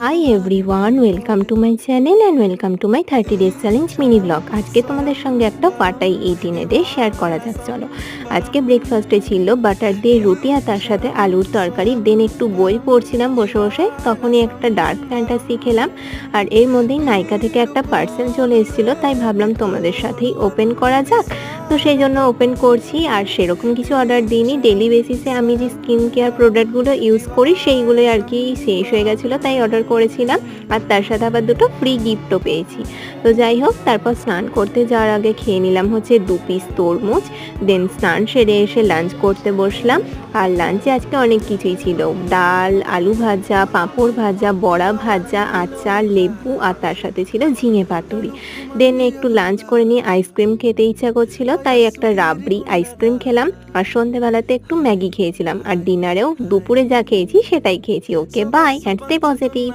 Hi everyone, welcome to my channel and welcome to my 30 days challenge mini blog. আজকে তোমাদের সঙ্গে একটা ফাটাই 18 ডে শেয়ার করা যাক। চলো, আজকে ব্রেকফাস্টে ছিল বাটার দিয়ে রুটি আর তার সাথে আলুর তরকারি। দেন একটু বই পড়ছিলাম বসে বসে, তখনই একটা ডার্ক ফ্যান্টাসি খেলাম। আর এর মধ্যেই নাইকা থেকে একটা পার্সেল চলে এসেছিলো, তাই ভাবলাম তোমাদের সাথেই ওপেন করা যাক। তো সেই জন্য ওপেন করছি। আর সেরকম কিছু অর্ডার দিইনি, ডেলি বেসিসে আমি যে স্কিন কেয়ার প্রোডাক্টগুলো ইউজ করি সেইগুলোই আর কি শেষ হয়ে গেছিলো, তাই অর্ডার করেছিলাম। আর তার সাথে আবার দুটো ফ্রি গিফটও পেয়েছি। তো যাই হোক, তারপর স্নান করতে যাওয়ার আগে খেয়ে নিলাম হচ্ছে 2 পিস তরমুজ। দেন স্নান সেরে এসে লাঞ্চ করতে বসলাম। আর লাঞ্চে আজকে অনেক কিছুই ছিল, ডাল, আলু ভাজা, পাঁপড় ভাজা, বড়া ভাজা, আচার, লেবু আর তার সাথে ছিল ঝিঙে পাতুরি। দেন একটু লাঞ্চ করে নিয়ে আইসক্রিম খেতে ইচ্ছা করছিল, তাই একটা রাবড়ি আইসক্রিম খেলাম। আর সন্ধেবেলাতে একটু ম্যাগি খেয়েছিলাম। আর ডিনারেও দুপুরে যা খেয়েছি সেটাই খেয়েছি। ওকে, বাই, অ্যান্ড স্টে পজিটিভ।